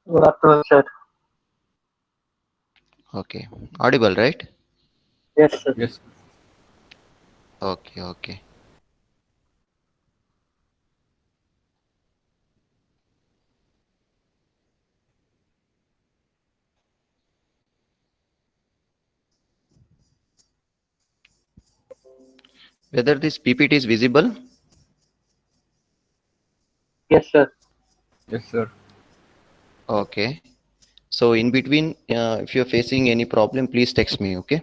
Good afternoon, sir. Okay, audible, right? Yes, sir. Yes. Okay, okay. Whether this PPT is visible? Yes, sir. Yes, sir. Okay. So in between, if you're facing any problem, please text me, okay?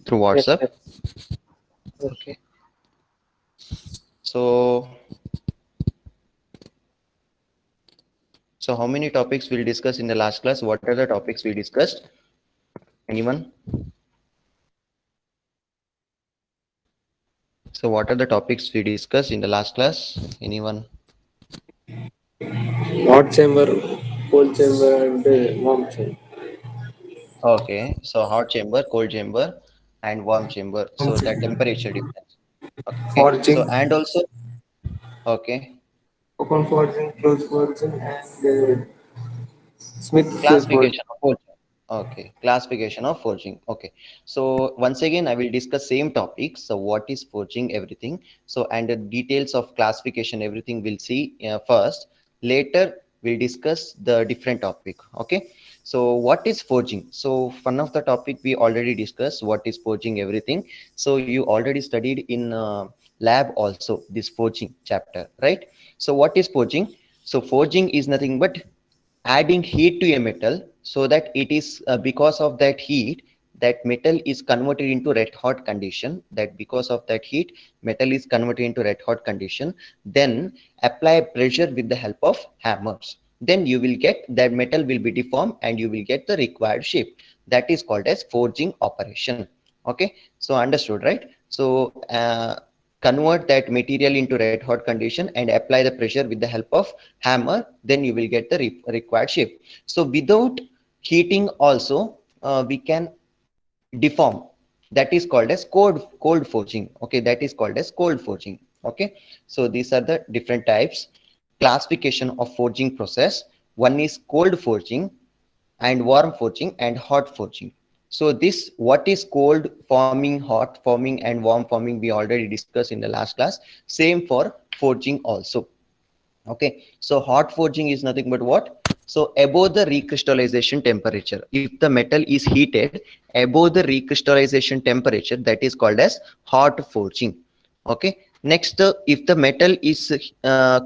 Through Yes, WhatsApp. sir. Yes, sir. Okay. So, so how many topics we'll discuss in the last class? What are the topics we discussed? Anyone? So what are the topics we discussed in the last class? Anyone? Hot chamber, cold chamber, and warm chamber. Okay. So hot chamber, cold chamber, and warm chamber. Warm So that chamber. temperature difference. Okay. So Forging, and also, okay. open forging, close forging, and Smith forging. Classification of forging. Okay, classification of forging. Okay, so once again I will discuss same topic. So what is forging, everything. So and the details of classification, everything we'll see first. Later we'll discuss the different topic. Okay, so what is forging? So one of the topic we already discussed, what is forging, everything. So you already studied in lab also this forging chapter, right? So what is forging? So forging is nothing but adding heat to a metal so that it is because of that heat, that metal is converted into red hot condition, that because of that heat metal is converted into red hot condition, then apply pressure with the help of hammers, then you will get that metal will be deformed and you will get the required shape. That is called as forging operation. Okay, so understood, right? So convert that material into red hot condition and apply the pressure with the help of hammer, then you will get the required shape. So without heating also we can deform. That is called as cold forging. Okay, that is called as cold forging. Okay, so these are the different types classification of forging process. One is cold forging and warm forging and hot forging. So this, what is cold forming, hot forming, and warm forming, we already discussed in the last class. Same for forging also. Okay, so hot forging is nothing but what? So above the recrystallization temperature, if the metal is heated above the recrystallization temperature, that is called as hot forging. Okay, next if the metal is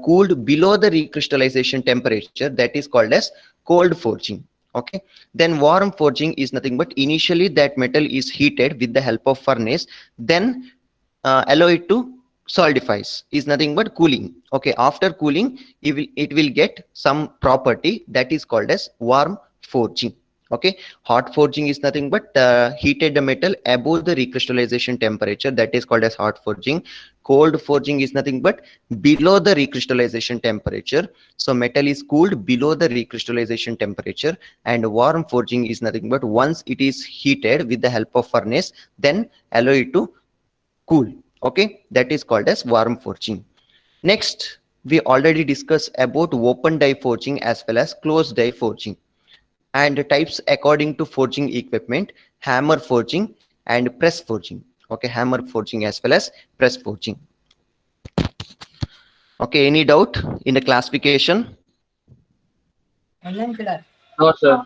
cooled below the recrystallization temperature, that is called as cold forging. Okay, then warm forging is nothing but initially that metal is heated with the help of furnace, then allow it to solidifies, is nothing but cooling. Okay, after cooling it will get some property, that is called as warm forging. Okay, hot forging is nothing but heated the metal above the recrystallization temperature, that is called as hot forging. Cold forging is nothing but below the recrystallization temperature, so metal is cooled below the recrystallization temperature. And warm forging is nothing but once it is heated with the help of furnace, then allow it to cool. Okay, that is called as warm forging. Next, we already discussed about open die forging as well as closed die forging, and types according to forging equipment: hammer forging and press forging. Okay, hammer forging as well as press forging. Okay, any doubt in the classification? No, sir.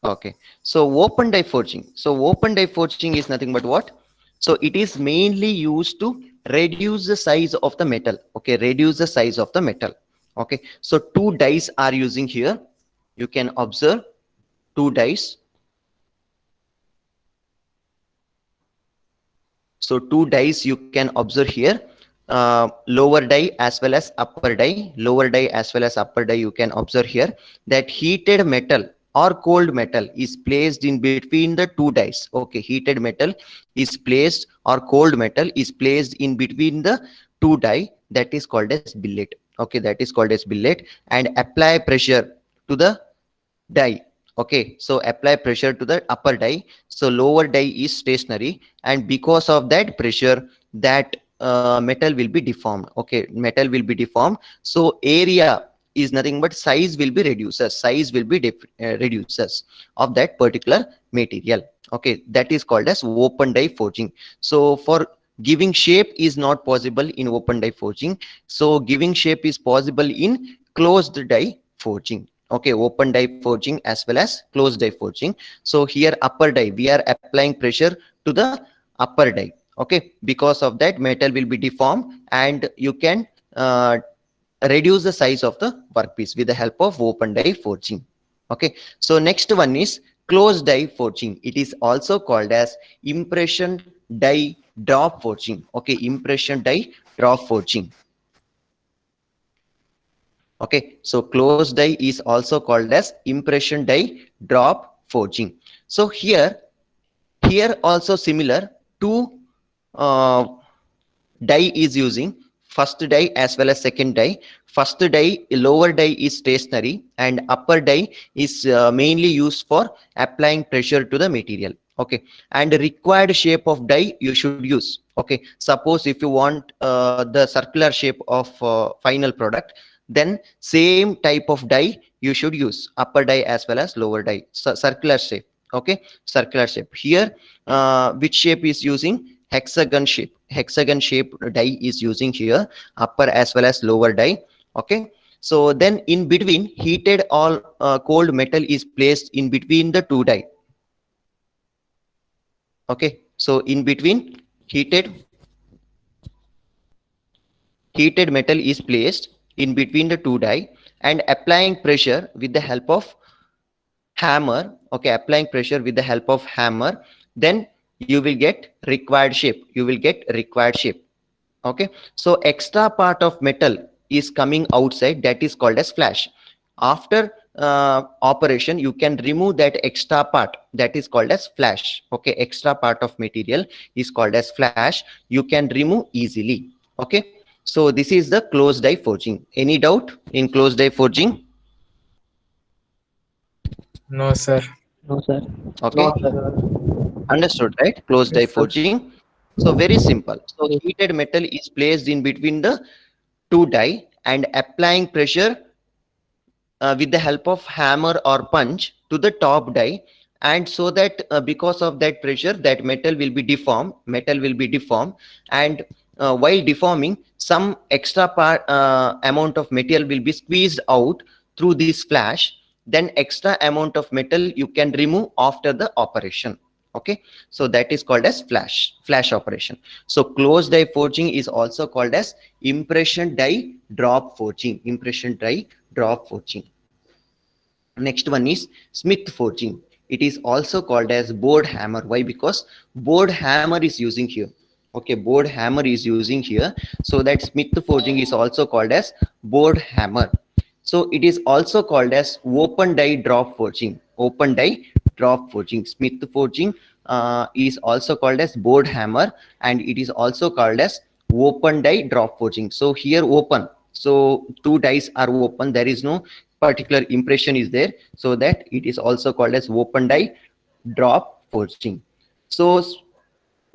Okay, so open die forging. So open die forging is nothing but what? So it is mainly used to reduce the size of the metal. Okay, reduce the size of the metal. Okay, so two dies are using here. You can observe two dies. So two dies you can observe here. Lower die as well as upper die. Lower die as well as upper die you can observe here. That heated metal or cold metal is placed in between the two dies. Okay, heated metal is placed or cold metal is placed in between the two die. That is called as billet. Okay, that is called as billet. And apply pressure to the die. Okay, so apply pressure to the upper die. So lower die is stationary, and because of that pressure, that metal will be deformed. Okay, metal will be deformed. So area is nothing but size will be reduces. Size will be reduces of that particular material. Okay, that is called as open die forging. So for giving shape is not possible in open die forging. So giving shape is possible in closed die forging. Okay, open die forging as well as closed die forging. So here upper die, we are applying pressure to the upper die. Okay, because of that metal will be deformed, and you can reduce the size of the workpiece with the help of open die forging. Okay, so next one is closed die forging. It is also called as impression die drop forging. Okay, impression die drop forging. Okay, so closed die is also called as impression die drop forging. So here also similar, two die is using, first die as well as second die. First die, lower die is stationary, and upper die is mainly used for applying pressure to the material. Okay, and required shape of die you should use. Okay, suppose if you want the circular shape of final product, then same type of die you should use, upper die as well as lower die. So circular shape. Okay, circular shape. Here which shape is using? Hexagon shape. Hexagon shape die is using here, upper as well as lower die. Okay, so then in between, heated or cold metal is placed in between the two die. Okay, so in between, heated metal is placed in between the two die, and applying pressure with the help of hammer. Okay, applying pressure with the help of hammer, then you will get required shape. You will get required shape. Okay, so extra part of metal is coming outside, that is called as flash. After operation, you can remove that extra part, that is called as flash. Okay, extra part of material is called as flash. You can remove easily. Okay, so this is the closed die forging. Any doubt in closed die forging? No, sir. No, sir. Okay, No, sir. understood, right? Closed die Yes, sir. forging. So very simple. So heated metal is placed in between the two die, and applying pressure with the help of hammer or punch to the top die, and so that because of that pressure, that metal will be deformed. And while deforming, some extra part amount of material will be squeezed out through this flash. Then extra amount of metal you can remove after the operation. Okay, so that is called as flash operation. So closed die forging is also called as impression die drop forging. Next one is Smith forging. It is also called as board hammer. Why? Because board hammer is using here. Okay, board hammer is using here, so that Smith forging is also called as board hammer. So it is also called as open die drop forging. Smith forging is also called as board hammer, and it is also called as open die drop forging. So here open, so two dies are open, there is no particular impression is there, so that it is also called as open die drop forging. So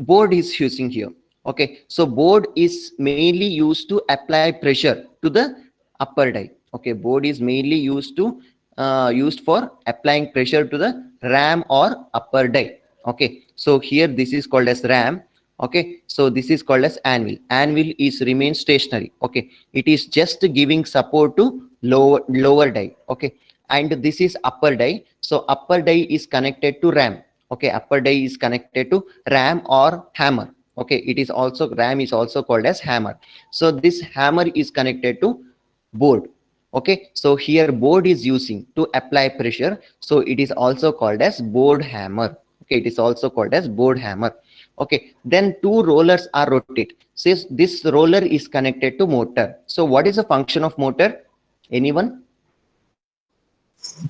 board is using here. Okay, so board is mainly used to apply pressure to the upper die. Okay, board is mainly used for applying pressure to the ram or upper die. Okay, so here this is called as ram. Okay, so this is called as anvil. Anvil is remain stationary. Okay, it is just giving support to lower die. Okay, and this is upper die. So upper die is connected to ram. Okay, upper die is connected to ram or hammer. Okay, it is also, ram is also called as hammer. So this hammer is connected to board. Okay, so here board is using to apply pressure, so it is also called as board hammer. Okay, it is also called as board hammer. Okay, then two rollers are rotated. Since this roller is connected to motor, so what is the function of motor? Anyone?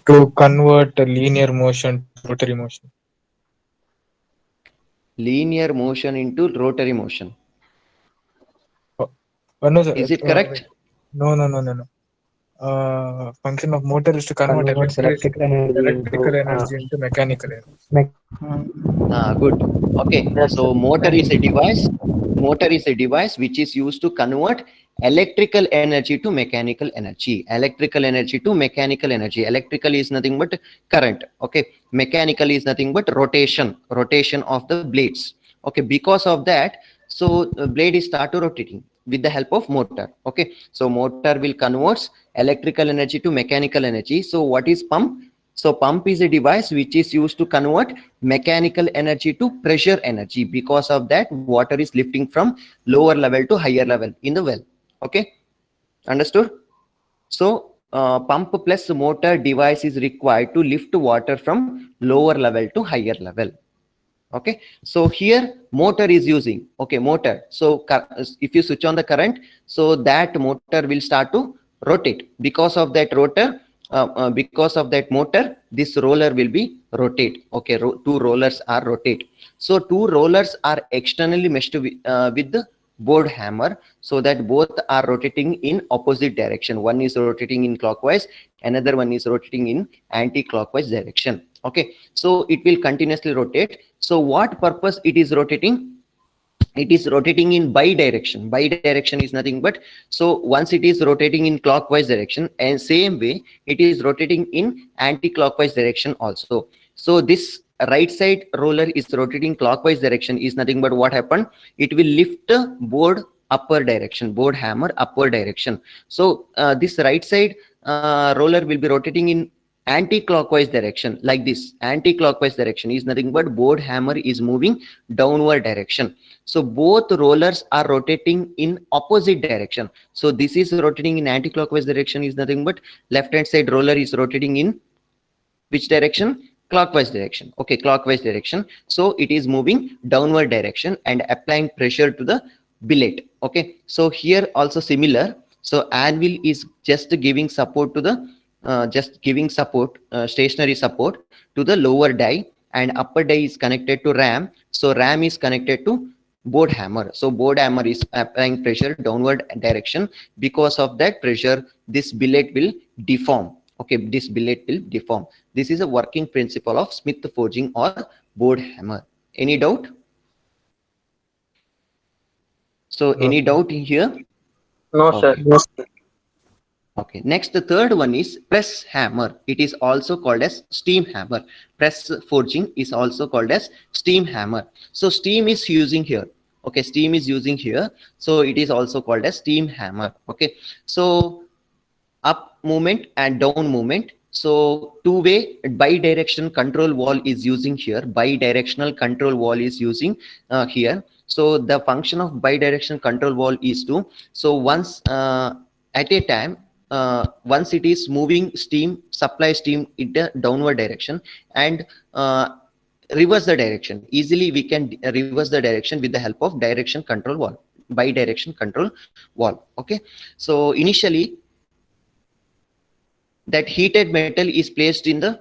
To convert a linear motion to rotary motion. Linear motion into rotary motion. Oh, no, sir. Is it correct? No. Function of motor is to convert electrical energy into mechanical energy. Good. Okay, Yes, so sir. motor is a device which is used to convert electrical energy to mechanical energy. Electrical energy to mechanical energy. Electrical is nothing but current. Okay. Mechanical is nothing but rotation of the blades. Okay. Because of that, so the blade is start to rotating with the help of motor. Okay. So motor will converts electrical energy to mechanical energy. So what is pump? So pump is a device which is used to convert mechanical energy to pressure energy. Because of that, water is lifting from lower level to higher level in the well. Okay, understood? So pump plus motor device is required to lift water from lower level to higher level. Okay, so here motor is using, okay, motor. So if you switch on the current, so that motor will start to rotate. Because of that rotor, because of that motor, this roller will be rotate. Okay, two rollers are rotate. So two rollers are externally meshed with the board hammer, so that both are rotating in opposite direction. One is rotating in clockwise, another one is rotating in anti-clockwise direction. Okay, so it will continuously rotate. So what purpose it is rotating? It is rotating in bi-direction. Bi-direction is nothing but, so once it is rotating in clockwise direction, and same way it is rotating in anti-clockwise direction also. So this right side roller is rotating clockwise direction is nothing but what happened? It will lift the board upper direction, board hammer upper direction. So this right side roller will be rotating in anti-clockwise direction like this. Anti-clockwise direction is nothing but board hammer is moving downward direction. So both rollers are rotating in opposite direction. So this is rotating in anti-clockwise direction is nothing but left hand side roller is rotating in which direction? Clockwise direction. Okay, clockwise direction. So it is moving downward direction and applying pressure to the billet. Okay, so here also similar. So anvil is just giving support to the stationary support to the lower die, and upper die is connected to ram. So ram is connected to board hammer. So board hammer is applying pressure downward direction. Because of that pressure, this billet will deform. Okay, this billet will deform. This is a working principle of Smith forging or board hammer. Any doubt? So any doubt in here? No, sir. Okay. No, sir. Okay, next the third one is press hammer. It is also called as steam hammer. Press forging is also called as steam hammer. So steam is using here. Okay, steam is using here. So it is also called as steam hammer. Okay, so up movement and down movement. So two-way bi-directional control valve is using here. Bi-directional control valve is using here. So the function of bi-directional control valve is to, so once at a time, once it is moving steam, supply steam in the downward direction, and reverse the direction. Easily we can reverse the direction with the help of direction control valve, bi-direction control valve. Okay, so initially that heated metal is placed in the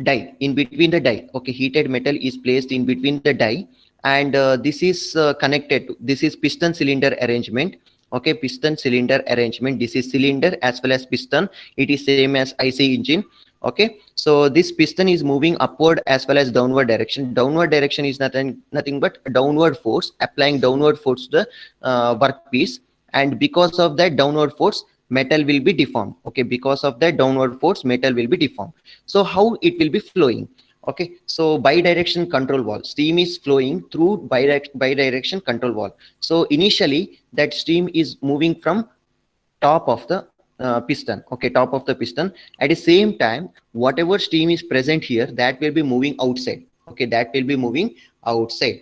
die, in between the die. Okay, heated metal is placed in between the die, and this is connected to, this is piston cylinder arrangement. Okay, piston cylinder arrangement. This is cylinder as well as piston. It is same as IC engine. Okay, so this piston is moving upward as well as downward direction. Downward direction is nothing but downward force, applying downward force to the workpiece, and because of that downward force, metal will be deformed. Okay, because of that downward force, metal will be deformed. So how it will be flowing? Okay, so bi-direction control valve, steam is flowing through bi-direction control valve. So initially that steam is moving from top of the piston. Okay, top of the piston. At the same time, whatever steam is present here, that will be moving outside. Okay, that will be moving outside.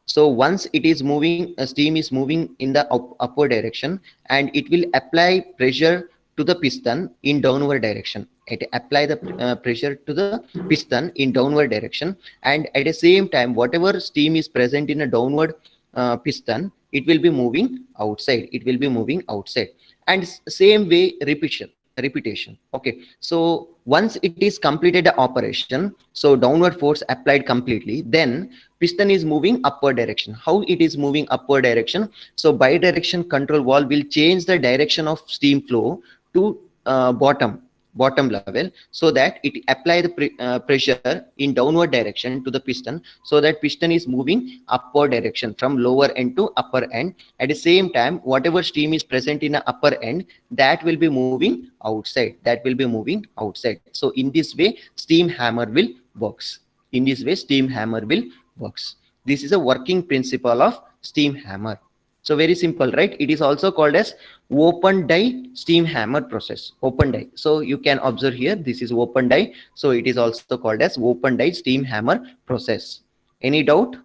So once it is moving, steam is moving in the upward direction, and it will apply pressure to the piston in downward direction. It apply the pressure to the piston in downward direction, and at the same time, whatever steam is present in a downward piston, it will be moving outside. It will be moving outside, and same way repetition. Okay, so once it is completed the operation, so downward force applied completely, then piston is moving upward direction. How it is moving upward direction? So bi-direction control valve will change the direction of steam flow to bottom. bottom level, so that it apply the pressure in downward direction to the piston, so that piston is moving upward direction from lower end to upper end. At the same time, whatever steam is present in the upper end, that will be moving outside, so in this way steam hammer will works. This is a working principle of steam hammer. So very simple, right? It is also called as open die steam hammer process. Open die. So you can observe here, this is open die. So it is also called as open die steam hammer process. Any doubt?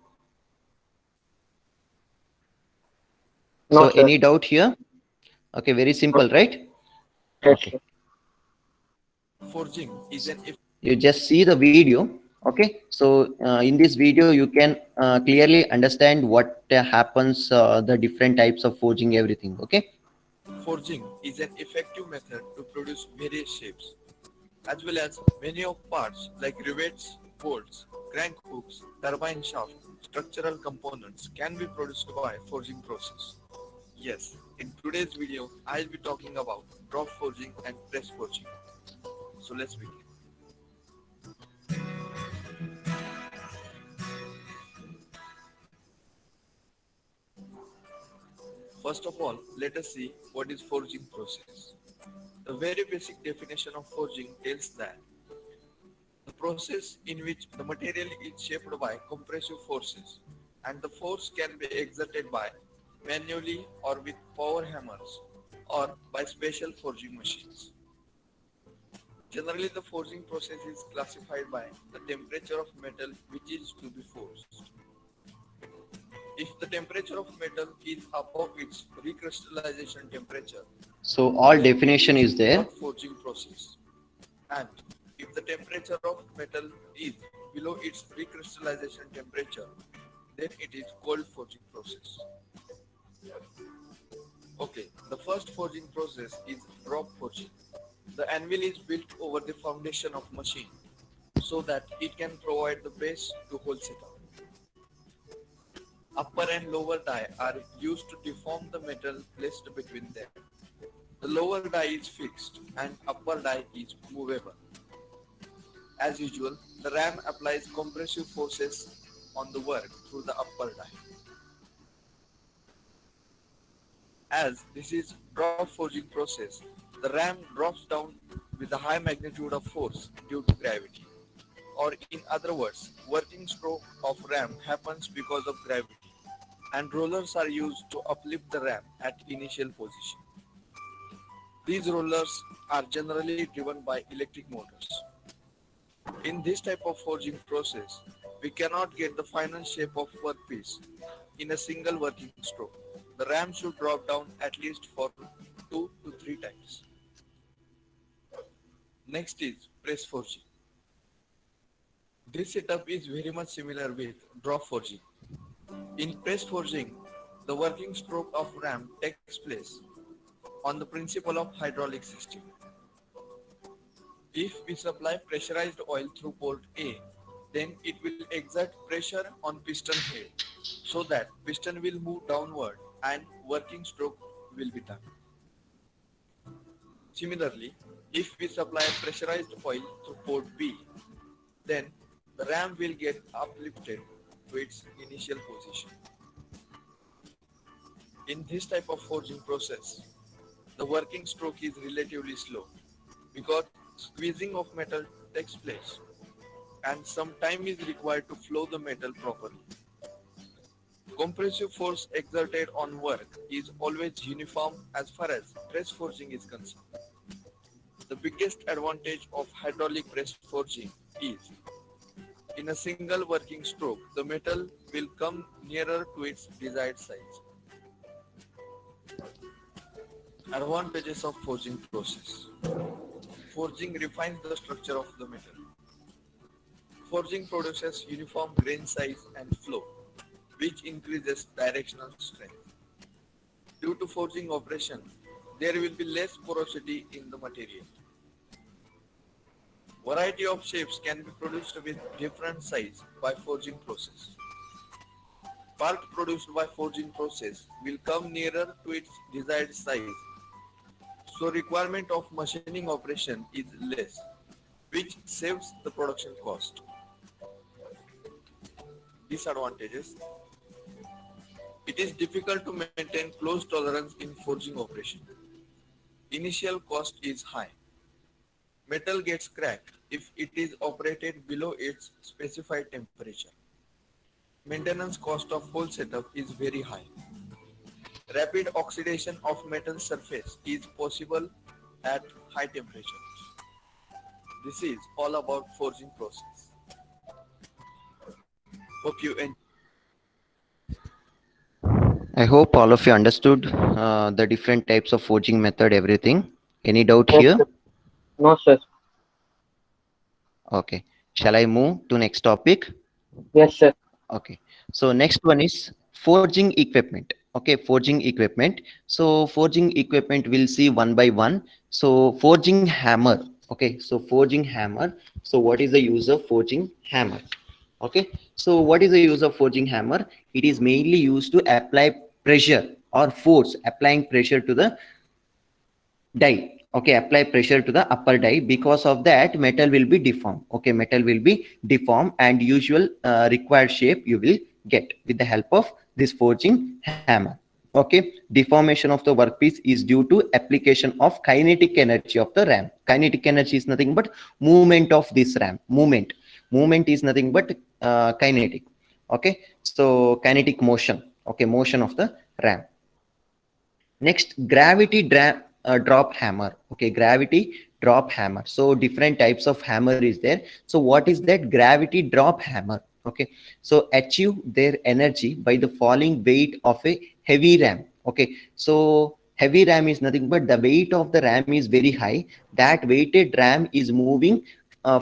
No, So sir. any doubt here? Okay, very simple, right? Yes, Okay. sir. Forging is an You just see the video. Okay, so in this video you can clearly understand what happens, the different types of forging, everything. Okay. Forging is an effective method to produce various shapes, as well as many of parts like rivets, bolts, crank hooks, turbine shaft, structural components can be produced by forging process. Yes, in today's video, I'll be talking about drop forging and press forging. So let's begin. First of all, let us see what is forging process. The very basic definition of forging tells that the process in which the material is shaped by compressive forces, and the force can be exerted by manually or with power hammers or by special forging machines. Generally, the forging process is classified by the temperature of metal which is to be forged. If the temperature of metal is above its recrystallization temperature, So all then it definition is there. hot forging process. And if the temperature of metal is below its recrystallization temperature, then it is cold forging process. Okay, the first forging process is drop forging. The anvil is built over the foundation of machine so that it can provide the base to whole setup. Upper and lower die are used to deform the metal placed between them. The lower die is fixed and upper die is movable. As usual, the ram applies compressive forces on the work through the upper die. As this is drop forging process, the ram drops down with a high magnitude of force due to gravity. Or in other words, working stroke of ram happens because of gravity, and rollers are used to uplift the ram at initial position. These rollers are generally driven by electric motors. In this type of forging process, we cannot get the final shape of workpiece in a single working stroke. The ram should drop down at least for 2 to 3 times. Next is press forging. This setup is very much similar with drop forging. In press forging, the working stroke of ram takes place on the principle of hydraulic system. If we supply pressurized oil through port A, then it will exert pressure on piston head so that piston will move downward and working stroke will be done. Similarly, if we supply pressurized oil through port B, then the ram will get uplifted to its initial position. In this type of forging process, the working stroke is relatively slow because squeezing of metal takes place and some time is required to flow the metal properly. Compressive force exerted on work is always uniform as far as press forging is concerned. The biggest advantage of hydraulic press forging is in a single working stroke, the metal will come nearer to its desired size. Advantages of forging process. Forging refines the structure of the metal. Forging produces uniform grain size and flow, which increases directional strength. Due to forging operation, there will be less porosity in the material. Variety of shapes can be produced with different size by forging process. Part produced by forging process will come nearer to its desired size So requirement of machining operation is less, which saves the production cost. Disadvantages: it is difficult to maintain close tolerance in forging operation. Initial cost is high. Metal gets cracked if it is operated below its specified temperature. Maintenance cost of whole setup is very high. Rapid oxidation of metal surface is possible at high temperatures. This is all about forging process. Hope you enjoy. I hope all of you understood the different types of forging method, everything. Any doubt Yes, here? sir. No, sir. Okay. Shall I move to next topic? Yes, sir. Okay. So next one is forging equipment. Okay, forging equipment. So forging equipment we'll see one by one. So forging hammer. Okay, so forging hammer. So what is the use of forging hammer? Okay, so what is the use of forging hammer? It is mainly used to apply pressure or force, applying pressure to the die. Okay, apply pressure to the upper die. Because of that, metal will be deformed. Okay, metal will be deformed, and usual required shape you will get with the help of this forging hammer. Okay, deformation of the workpiece is due to application of kinetic energy of the ram. Kinetic energy is nothing but movement of this ram. Movement is nothing but kinetic. Okay, so kinetic motion. Okay, motion of the ram. Next, gravity drop hammer. Okay, gravity drop hammer. So different types of hammer is there. So what is that gravity drop hammer? Okay, so achieve their energy by the falling weight of a heavy ram. Okay, so heavy ram is nothing but the weight of the ram is very high. That weighted ram is moving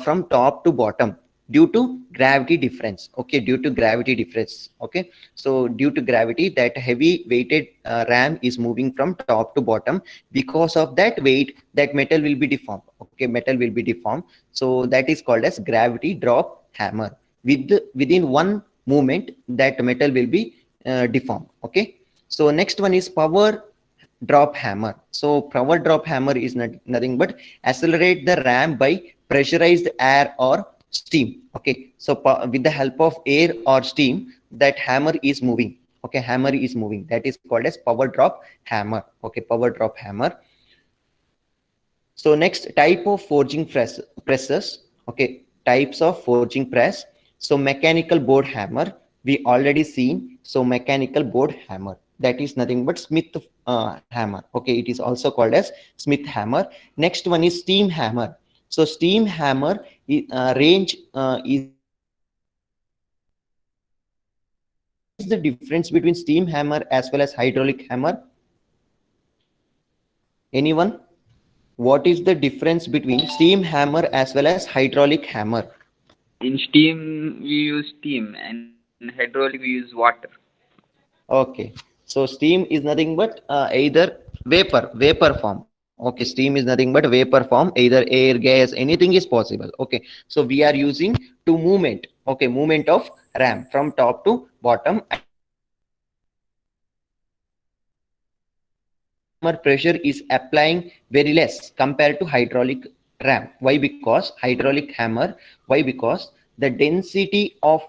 from top to bottom due to gravity difference. Okay, due to gravity difference. Okay, so due to gravity, that heavy weighted ram is moving from top to bottom. Because of that weight, that metal will be deformed. Okay, metal will be deformed. So that is called as gravity drop hammer. Within one movement, that metal will be deformed. Okay, so next one is power drop hammer. So power drop hammer is nothing but accelerate the ram by pressurized air or steam. Okay, so with the help of air or steam, that hammer is moving. Okay, hammer is moving. That is called as power drop hammer. Okay, power drop hammer. So next type of forging presses. Okay, types of forging press. So mechanical board hammer we already seen. So mechanical board hammer, that is nothing but Smith hammer. Okay, it is also called as Smith hammer. Next one is steam hammer. So steam hammer range is the difference between steam hammer as well as hydraulic hammer? Anyone? What is the difference between steam hammer as well as hydraulic hammer? In steam, we use steam, and in hydraulic, we use water. Okay, so steam is nothing but either vapor form. Okay, steam is nothing but vapor form, either air, gas, anything is possible. Okay, so we are using to movement. Okay, movement of ram from top to bottom. Pressure is applying very less compared to hydraulic ram. Why? Because hydraulic hammer. Why? Because the density of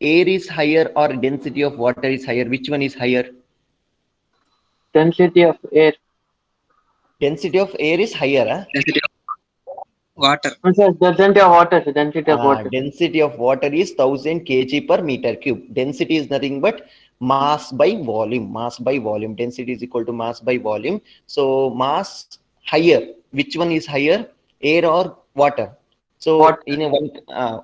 air is higher or density of water is higher. Which one is higher? Density of air. Density of air is higher. Huh? Density of water. Sir, density of water. Sir, density of water. Density of water is 1000 kg per meter cube. Density is nothing but mass by volume. Mass by volume. Density is equal to mass by volume. So mass higher. Which one is higher? Air or water? So Water. in a one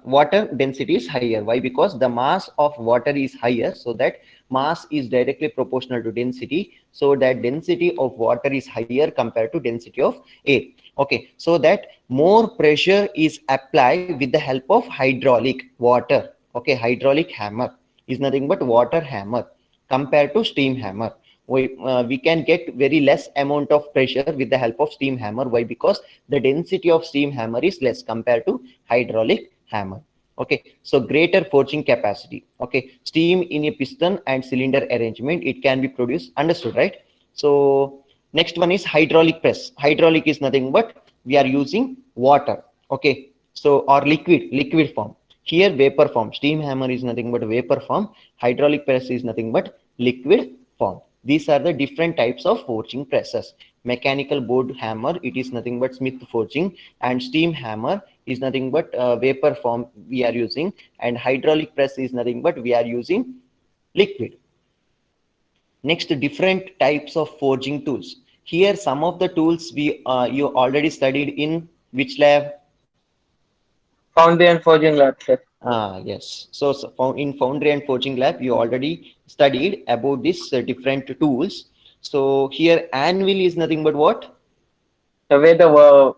water density is higher. Why? Because the mass of water is higher. So that mass is directly proportional to density. So that density of water is higher compared to density of air. Okay, so that more pressure is applied with the help of hydraulic water. Okay, hydraulic hammer is nothing but water hammer compared to steam hammer. We can get very less amount of pressure with the help of steam hammer. Why? Because the density of steam hammer is less compared to hydraulic hammer. Okay, so greater forging capacity. Okay, steam in a piston and cylinder arrangement, it can be produced. Understood, right? So Next one is hydraulic press. Hydraulic is nothing but we are using water. Okay, so or liquid form. Here vapor form. Steam hammer is nothing but vapor form. Hydraulic press is nothing but liquid form. These are the different types of forging presses. Mechanical board hammer, it is nothing but Smith forging, and steam hammer is nothing but vapor form we are using, and hydraulic press is nothing but we are using liquid. Next, different types of forging tools. Here some of the tools we you already studied in which lab? Foundry and forging lab, sir. Yes. So, in Foundry and Forging Lab, you already studied about these different tools. So here anvil is nothing but what? The way the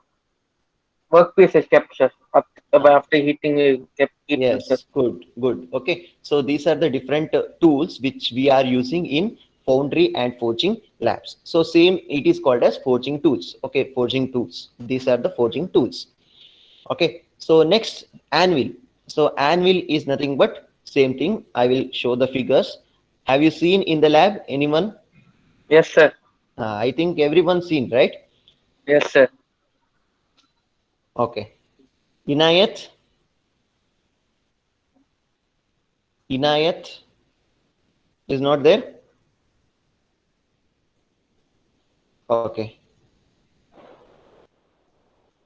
workpiece is kept, sir. After heating, it kept. Yes, good. Okay. So these are the different tools which we are using in Foundry and Forging Labs. So same, it is called as forging tools. Okay, forging tools. These are the forging tools. Okay. So next, anvil. So anvil is nothing but same thing. I will show the figures. Have you seen in the lab, anyone? Yes, sir. I think everyone seen, right? Yes, sir. Okay. Inayat is not there. Okay.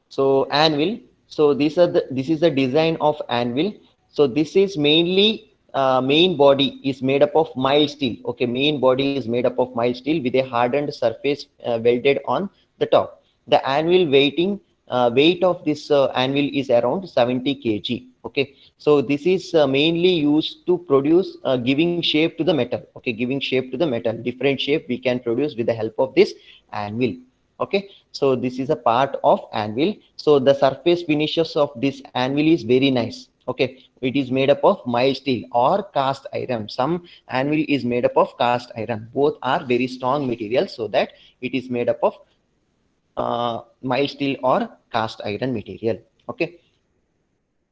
So anvil. So this is the design of anvil. So this is mainly main body is made up of mild steel. Okay, main body is made up of mild steel with a hardened surface welded on the top. The anvil weight of this anvil is around 70 kg. Okay, so this is mainly used to produce giving shape to the metal. Okay, giving shape to the metal. Different shape we can produce with the help of this anvil. Okay, so this is a part of anvil. So the surface finishes of this anvil is very nice. Okay, it is made up of mild steel or cast iron. Some anvil is made up of cast iron. Both are very strong materials, so that it is made up of mild steel or cast iron material. Okay,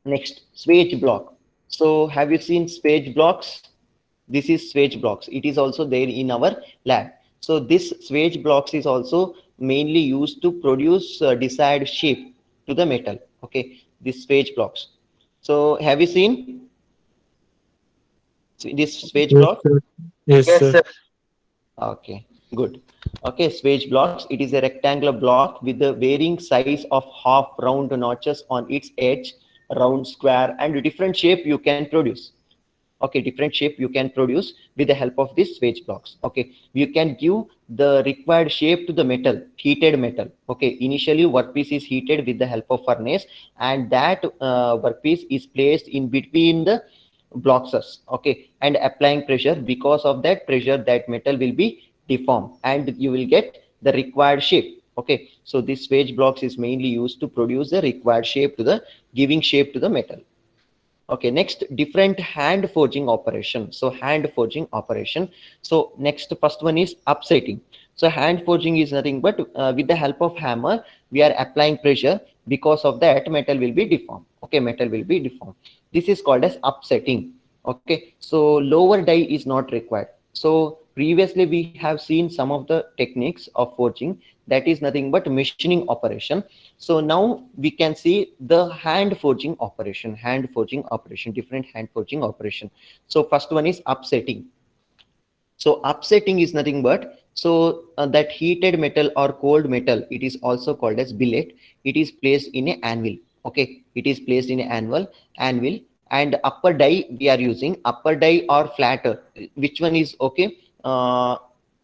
next, swage block. So have you seen swage blocks? This is swage blocks. It is also there in our lab. So this swage blocks is also mainly used to produce desired shape to the metal. Okay, this swage blocks. So have you seen this swage block? Yes, sir. Okay, good. Okay, swage blocks. It is a rectangular block with the varying size of half round notches on its edge, round, square, and different shape you can produce. Okay, different shape you can produce with the help of these swage blocks. Okay, you can give the required shape to the metal, heated metal. Okay, initially workpiece is heated with the help of furnace, and that workpiece is placed in between the blocks. Okay, and applying pressure. Because of that pressure, that metal will be deformed and you will get the required shape. Okay, so this swage blocks is mainly used to produce the required shape to the giving shape to the metal. Okay, next, different hand forging operation. So hand forging operation. So next, first one is upsetting. So hand forging is nothing but with the help of hammer we are applying pressure. Because of that, metal will be deformed. Okay, metal will be deformed. This is called as upsetting. Okay, so lower die is not required. So previously we have seen some of the techniques of forging, that is nothing but machining operation. So now we can see the hand forging operation, different hand forging operation. So first one is upsetting. So upsetting is nothing but that heated metal or cold metal, it is also called as billet. It is placed in an anvil. Okay, it is placed in an anvil, and upper die we are using upper die or flatter. Which one is okay?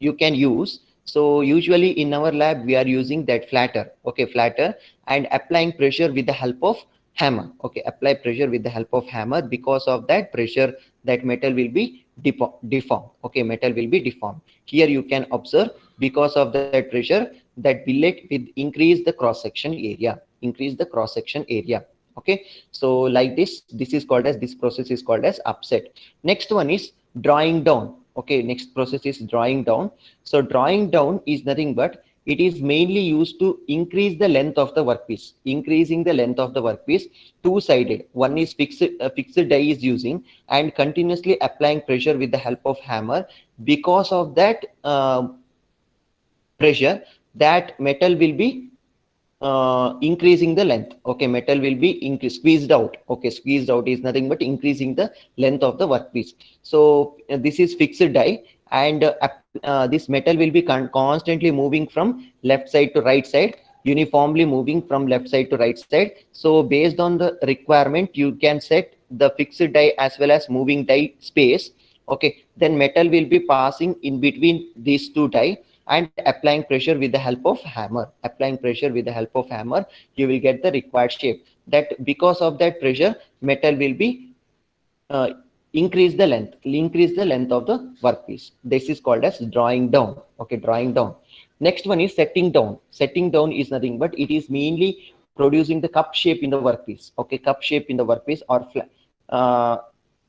You can use. So usually in our lab we are using that flatter. Okay, flatter, and applying pressure with the help of hammer. Okay, apply pressure with the help of hammer. Because of that pressure, that metal will be deformed. Okay, metal will be deformed. Here you can observe, because of that pressure, that billet will increase the cross section area. Okay, so like this is called as, this process is called as upset. Next one is drawing down. Okay, next process is drawing down. So drawing down is nothing but it is mainly used to increase the length of the workpiece. Increasing the length of the workpiece, two-sided. One is fixed die is using, and continuously applying pressure with the help of hammer. Because of that, pressure, that metal will be increasing the length. Okay, metal will be squeezed out. Okay, squeezed out is nothing but increasing the length of the workpiece. So this is fixed die, and this metal will be constantly moving from left side to right side, uniformly moving from left side to right side. So based on the requirement, you can set the fixed die as well as moving die space. Okay, then metal will be passing in between these two die and applying pressure with the help of hammer. Applying pressure with the help of hammer, you will get the required shape. That because of that pressure, metal will be increase the length of the workpiece. This is called as drawing down. Okay, drawing down. Next one is setting down. Setting down is nothing but it is mainly producing the cup shape in the workpiece. Okay, cup shape in the workpiece, or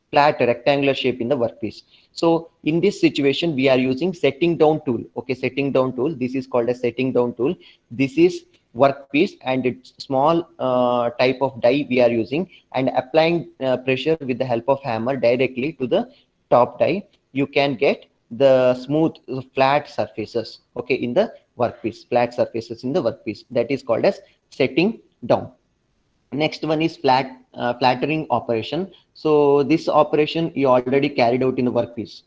flat rectangular shape in the workpiece. So in this situation, we are using setting down tool. Okay, setting down tool. This is called a setting down tool. This is workpiece, and it's small type of die we are using, and applying pressure with the help of hammer directly to the top die, you can get the smooth flat surfaces. Okay, in the workpiece, flat surfaces in the workpiece. That is called as setting down. Next one is flattering operation. So this operation you already carried out in the workpiece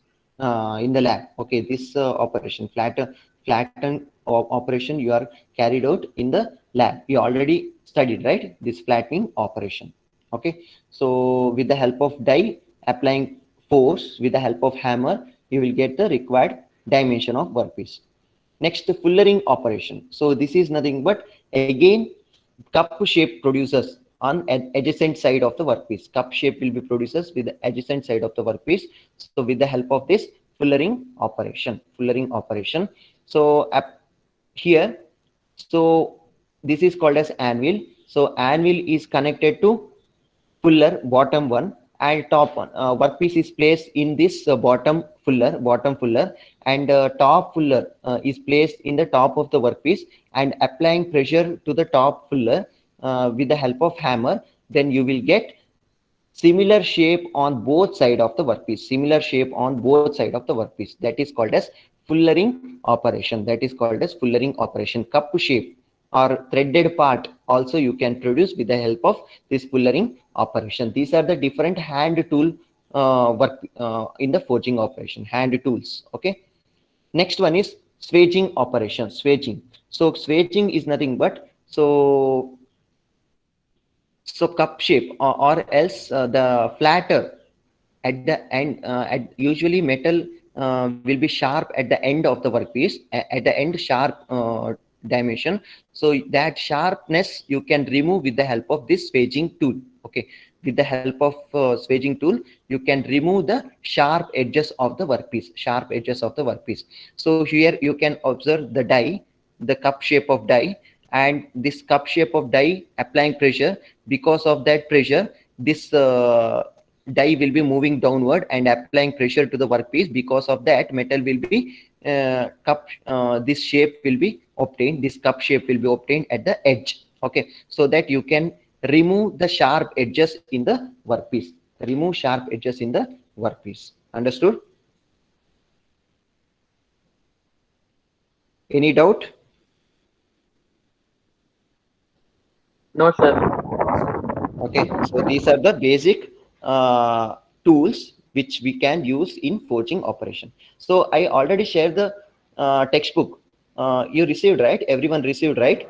in the lab. Okay, this operation flatten operation you are carried out in the lab. You already studied, right? This flattening operation. Okay, so with the help of die, applying force with the help of hammer, you will get the required dimension of workpiece. Next, the fullering operation. So this is nothing but again cup shape producers on adjacent side of the workpiece. Cup shape will be producers with the adjacent side of the workpiece. So with the help of this fullering operation. So here, so this is called as anvil. So anvil is connected to fuller, bottom one, and top one. Workpiece is placed in this bottom fuller, and top fuller is placed in the top of the workpiece, and applying pressure to the top fuller with the help of hammer, then you will get similar shape on both side of the workpiece. That is called as fullering operation. Cup shape or threaded part also you can produce with the help of this fullering operation. These are the different hand tool work in the forging operation, hand tools. Okay, next one is swaging operation. So swaging is nothing but so cup shape, or else the flatter at the end. Usually metal will be sharp at the end of the workpiece, at the end sharp dimension. So that sharpness you can remove with the help of this swaging tool. Okay, with the help of swaging tool, you can remove the sharp edges of the workpiece. So here you can observe the die, the cup shape of die, and this cup shape of die applying pressure. Because of that pressure, this die will be moving downward and applying pressure to the workpiece. Because of that, metal will be this shape will be obtained. This cup shape will be obtained at the edge. Okay, so that you can remove the sharp edges in the workpiece. Understood? Any doubt? No, sir. Okay, so these are the basic tools which we can use in forging operation. So I already shared the textbook. You received, right? Everyone received, right?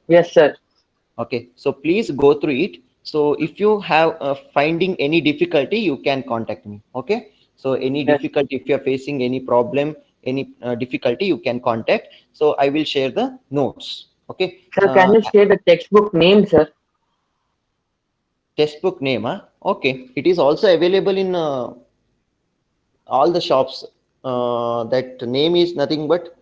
Yes, sir. Okay, so please go through it. So if you have finding any difficulty, you can contact me. Okay, so any difficulty, if you are facing any problem, any difficulty, you can contact. So I will share the notes. Okay, Sir, can you share the textbook name, sir? textbook name, huh? Okay, it is also available in all the shops. That name is nothing but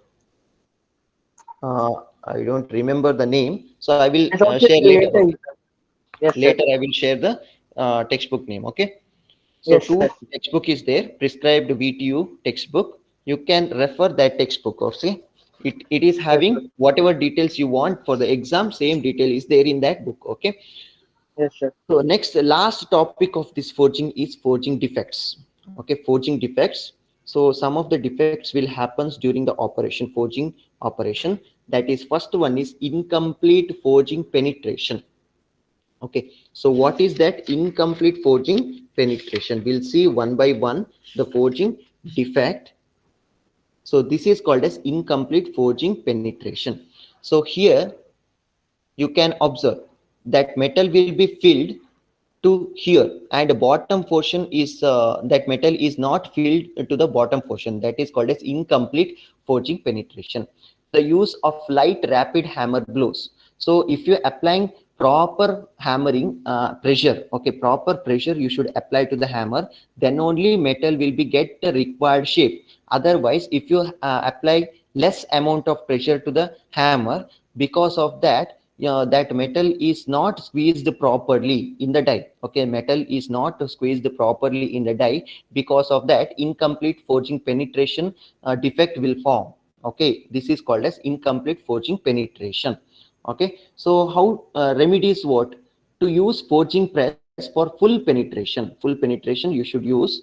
I don't remember the name, so I will It's okay share later. later. Yes, Later sir. I will share the textbook name. Okay, so Yes, two sir. textbook is there, prescribed VTU textbook. You can refer that textbook, or see it is having whatever details you want for the exam. Same detail is there in that book. Okay, Yes, sir. so next, the last topic of this forging is forging defects. Okay, forging defects. So some of the defects will happen during the operation, forging operation. That is, first one is incomplete forging penetration. Okay, so what is that incomplete forging penetration? We'll see one by one the forging defect. So this is called as incomplete forging penetration. So here you can observe that metal will be filled to here, and the bottom portion is that metal is not filled to the bottom portion. That is called as incomplete forging penetration. The use of light rapid hammer blows. So if you're applying proper hammering pressure, okay, proper pressure you should apply to the hammer, then only metal will be get the required shape. Otherwise, if you apply less amount of pressure to the hammer, because of that, that metal is not squeezed properly in the die. Okay, metal is not squeezed properly in the die. Because of that, incomplete forging penetration defect will form. Okay, this is called as incomplete forging penetration. Okay, so how remedies what? To use forging press for full penetration. Full penetration you should use.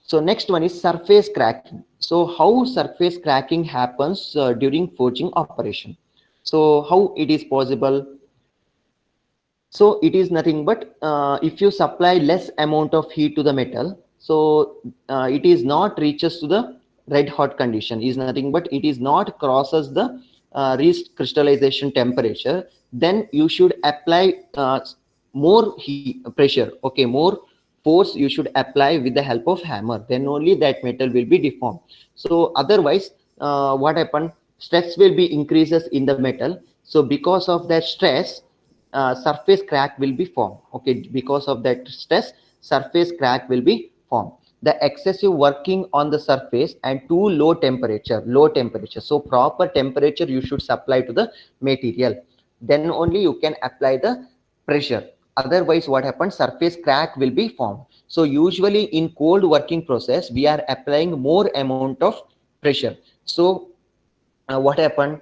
So next one is surface cracking. So how surface cracking happens during forging operation? So how it is possible? So it is nothing but if you supply less amount of heat to the metal, so it is not reaches to the red hot condition, is nothing but it is not crosses the reached crystallization temperature. Then you should apply more heat pressure, okay, more force you should apply with the help of hammer. Then only that metal will be deformed. So otherwise what happen? Stress will be increases in the metal. So because of that stress, surface crack will be formed. Okay, because of that stress, surface crack will be formed. The excessive working on the surface and too low temperature. So proper temperature you should supply to the material. Then only you can apply the pressure. Otherwise, what happens? Surface crack will be formed. So usually in cold working process, we are applying more amount of pressure. So what happened?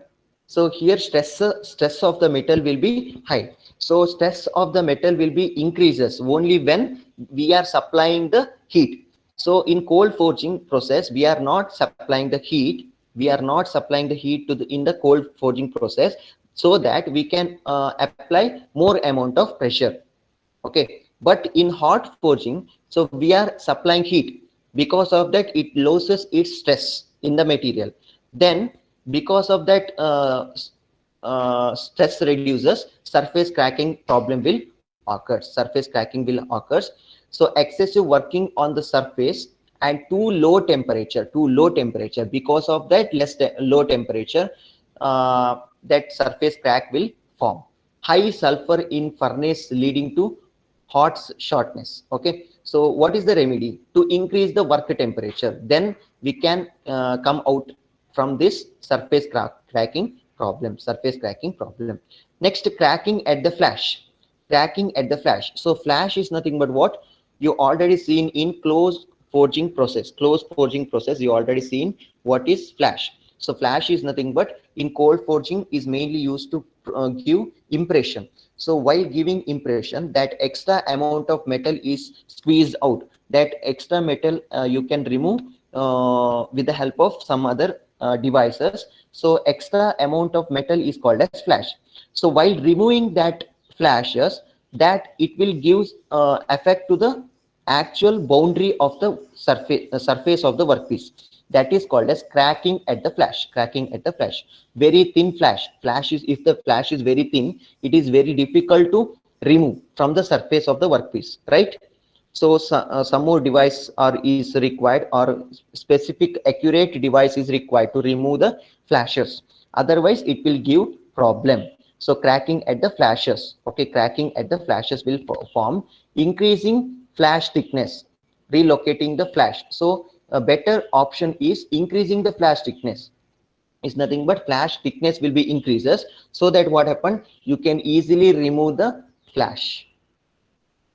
So here stress of the metal will be high. So stress of the metal will be increases only when we are supplying the heat. So in cold forging process, we are not supplying the heat. We are not supplying the heat to the in the cold forging process, so that we can apply more amount of pressure. Okay, but in hot forging, so we are supplying heat. Because of that, it loses its stress in the material. Then because of that stress reduces, surface cracking problem will occur. Surface cracking will occur. So excessive working on the surface and too low temperature. Because of that low temperature, that surface crack will form. High sulfur in furnace leading to hot shortness. Okay, so what is the remedy? To increase the work temperature, then we can come out from this surface cracking problem. Next, cracking at the flash. So flash is nothing but what you already seen in closed forging process. You already seen what is flash. So flash is nothing but in cold forging is mainly used to give impression. So while giving impression, that extra amount of metal is squeezed out. That extra metal you can remove with the help of some other devices. So extra amount of metal is called as flash. So while removing that flashes, that it will give effect to the actual boundary of the surface of the workpiece. That is called as cracking at the flash. Very thin flash is, if the flash is very thin, it is very difficult to remove from the surface of the workpiece, right? So some more device is required, or specific accurate device is required to remove the flashes. Otherwise it will give problem. So cracking at the flashes. Okay, cracking at the flashes will form. Increasing flash thickness, relocating the flash. So a better option is increasing the flash thickness. Is nothing but flash thickness will be increases, so that what happened, you can easily remove the flash.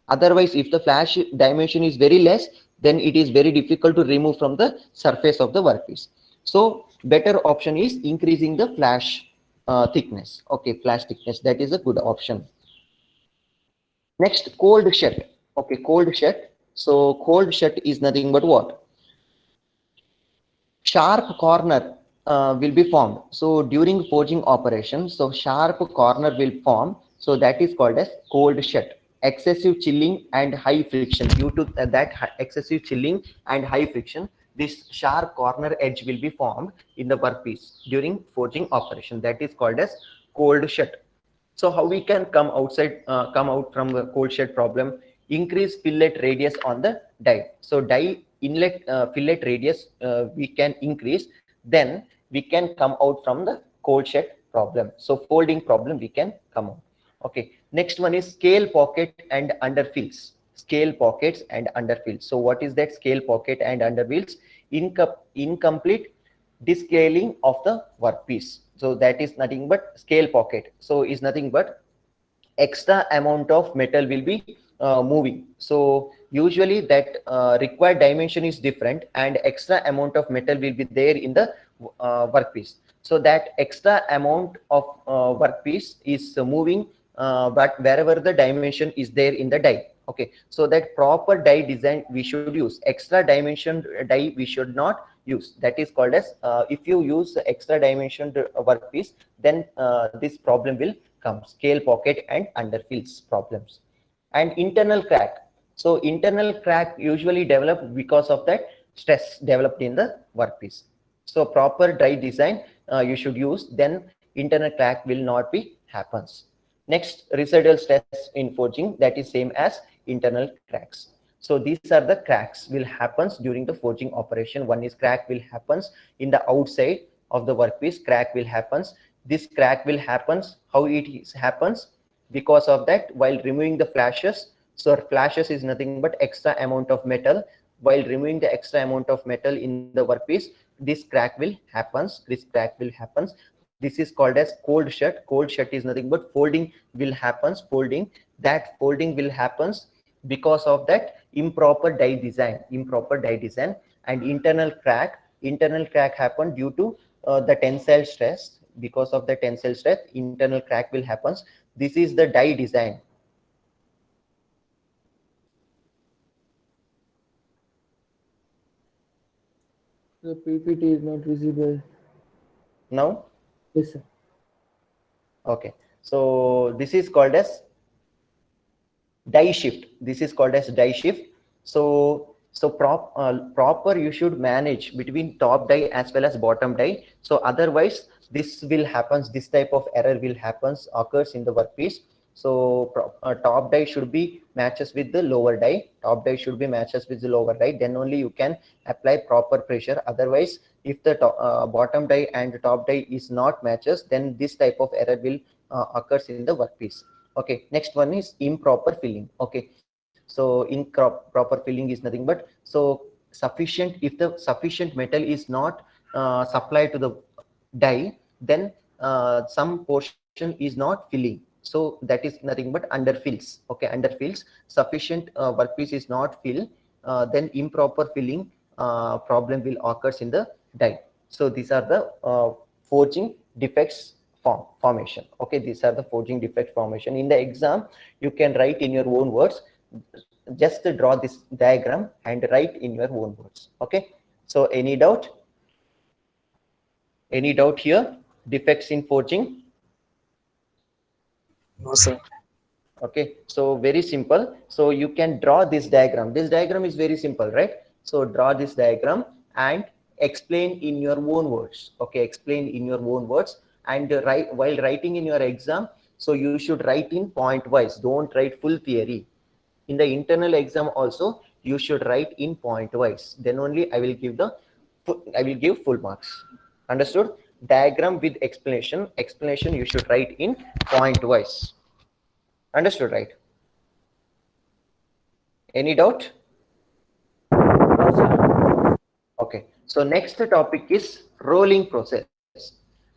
Otherwise, if the flash dimension is very less, then it is very difficult to remove from the surface of the workpiece. So better option is increasing the flash thickness. Okay, flash thickness, that is a good option. Next, cold shut. Okay, cold shut. So cold shut is nothing but what? Sharp corner will be formed. So during forging operation, so sharp corner will form. So that is called as cold shut. Excessive chilling and high friction. Due to that excessive chilling and high friction, this sharp corner edge will be formed in the workpiece during forging operation. That is called as cold shut. So how we can come out from the cold shut problem? Increase fillet radius on the die. So die inlet fillet radius we can increase, then we can come out from the cold shut problem. So folding problem we can come out. Okay. Next one is scale pocket and underfills. Scale pockets and underfills. So what is that scale pocket and underfills? Incomplete descaling of the workpiece. So that is nothing but scale pocket. So is nothing but extra amount of metal will be moving. So usually that required dimension is different and extra amount of metal will be there in the workpiece. So that extra amount of workpiece is moving, but wherever the dimension is there in the die. Okay, so that proper die design we should use. Extra dimension die we should not use. That is called as if you use extra dimension workpiece, then this problem will come, scale pocket and underfills problems. And internal crack. So internal crack usually develop because of that stress developed in the workpiece. So proper die design you should use, then internal crack will not be happens. Next, residual stress in forging, that is same as internal cracks. So these are the cracks will happens during the forging operation. One is crack will happens in the outside of the workpiece. Crack will happens. This crack will happens. How it happens? Because of that, while removing the flashes. So flashes is nothing but extra amount of metal. While removing the extra amount of metal in the workpiece, this crack will happens. This crack will happens. This is called as cold shut. Cold shut is nothing but folding will happens. Folding, that folding will happens because of that improper die design. Improper die design. And internal crack happen due to the tensile stress. Because of the tensile stress, internal crack will happens. This is the die design. The PPT is not visible. Now, Yes, sir. okay, so this is called as die shift. This is called as die shift. So proper you should manage between top die as well as bottom die. So otherwise this will happens, this type of error will happens, occurs in the workpiece. So top die should be matches with the lower die. Top die should be matches with the lower die. Then only you can apply proper pressure. Otherwise, if the bottom die and the top die is not matches, then this type of error will occurs in the workpiece. Okay, next one is improper filling. Okay, so improper filling is nothing but so sufficient. If the sufficient metal is not supplied to the die, then some portion is not filling. So that is nothing but underfills. Okay, underfills. Sufficient workpiece is not filled, then improper filling problem will occurs in the die. So these are the forging defects formation. Okay, these are the forging defect formation. In the exam, you can write in your own words. Just draw this diagram and write in your own words. Okay, so any doubt? Any doubt here? Defects in forging? No, sir. Okay, so very simple. So you can draw this diagram. This diagram is very simple, right? So draw this diagram and explain in your own words. Okay, explain in your own words. And while writing in your exam, so you should write in point wise. Don't write full theory. In the internal exam also, you should write in point wise. Then only I will give full marks. Understood? Diagram with explanation. Explanation you should write in point wise. Understood, right? Any doubt? No, sir. Okay. So next topic is rolling process.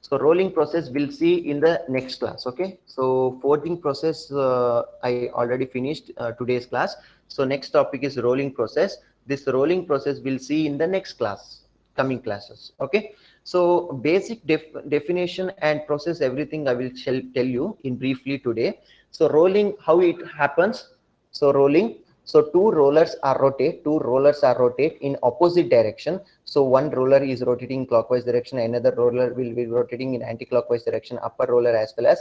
So rolling process we'll see in the next class. Okay. So forging process I already finished today's class. So next topic is rolling process. This rolling process we'll see in the next class, coming classes. Okay. So basic definition and process, everything I will tell you in briefly today. So rolling, how it happens. So rolling. So two rollers are rotate in opposite direction. So one roller is rotating clockwise direction, another roller will be rotating in anti-clockwise direction, upper roller as well as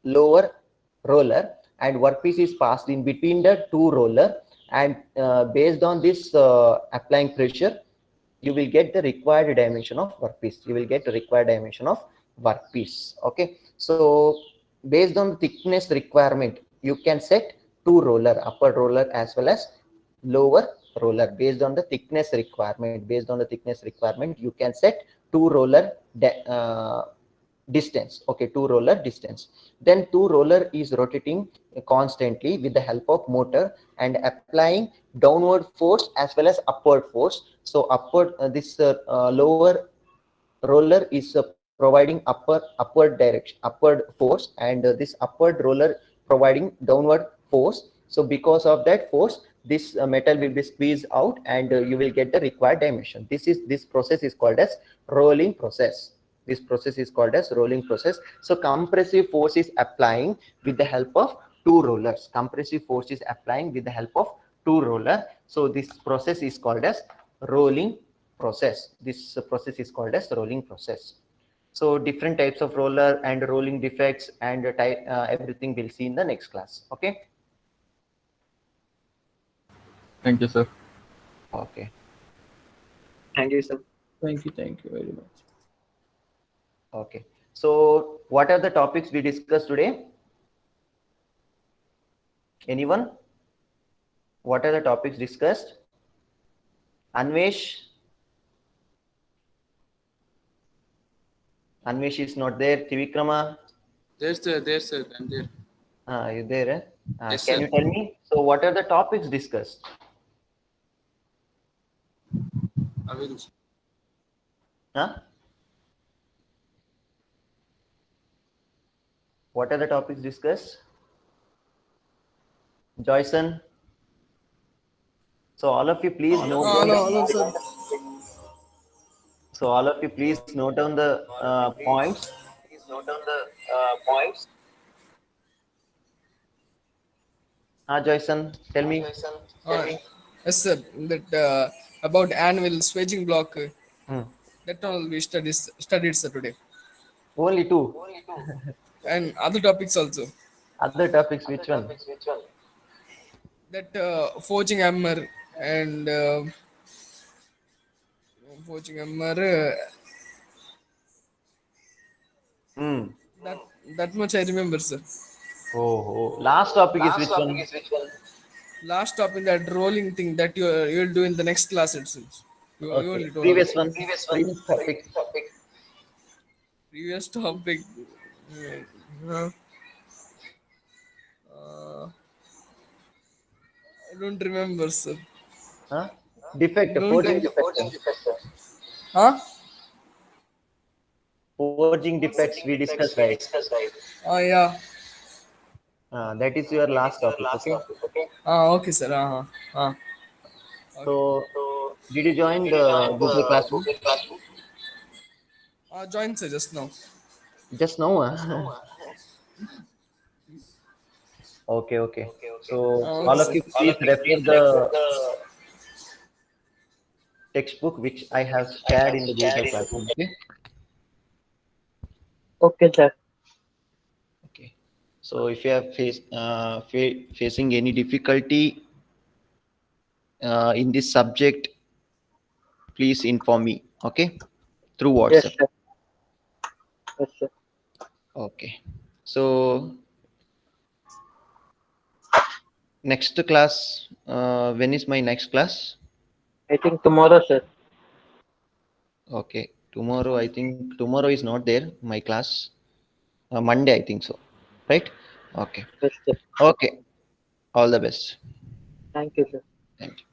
lower roller, and workpiece is passed in between the two roller, and based on this applying pressure, you will get the required dimension of workpiece. Okay, so based on the thickness requirement, you can set two roller, upper roller as well as lower roller. Based on the thickness requirement, you can set two roller distance. Okay, two roller distance. Then two roller is rotating constantly with the help of motor and applying downward force as well as upward force. So upward lower roller is providing upward force, and this upward roller providing downward force. So because of that force, this metal will be squeezed out, and you will get the required dimension. This process is called as rolling process. So compressive force is applying with the help of two rollers. So this process is called as rolling process. So different types of roller and rolling defects and everything we'll see in the next class. Okay. Thank you, sir. Okay. Thank you, sir. Thank you very much. Okay. So what are the topics we discussed today? Anyone? What are the topics discussed? Anvesh is not there. Trivikrama, There, sir. I'm there. you there? Yes, Can sir. you tell me? So what are the topics discussed? I will. Huh? What are the topics discussed? Joyson. So all of you please note down sir. So all of you please note down the points. Joyson, tell me. Yes, sir. That about annual swaging block. Hmm. That all we studied sir today, Only two. and other topics also. Other topics, which one? That forging hammer and forging hammer. Hmm. That much I remember, sir. Oh. Last topic is which one? Last topic, that rolling thing that you'll do in the next class itself. You Okay. only told Previous about one. Previous topic. previous topic. Uh, I don't remember, sir. Huh? Defect. Don't Forging rem- defect. Huh? Forging defects we discussed, right? Oh yeah. That is your last topic. Okay. Okay, sir. So did you join the Google Classroom? Join, sir, just now. Just now. Okay. So all of sir. you please refer the textbook which I have shared in the Google Classroom. Okay. Okay, sir. Okay. So if you are facing any difficulty in this subject, please inform me. Okay, through Yes, WhatsApp. sir. Yes, sir. Okay. So next class. When is my next class? I think tomorrow, sir. Okay. Tomorrow, I think tomorrow is not there. My class. Monday, I think so. Right? Okay. Yes, sir. Okay. All the best. Thank you, sir. Thank you.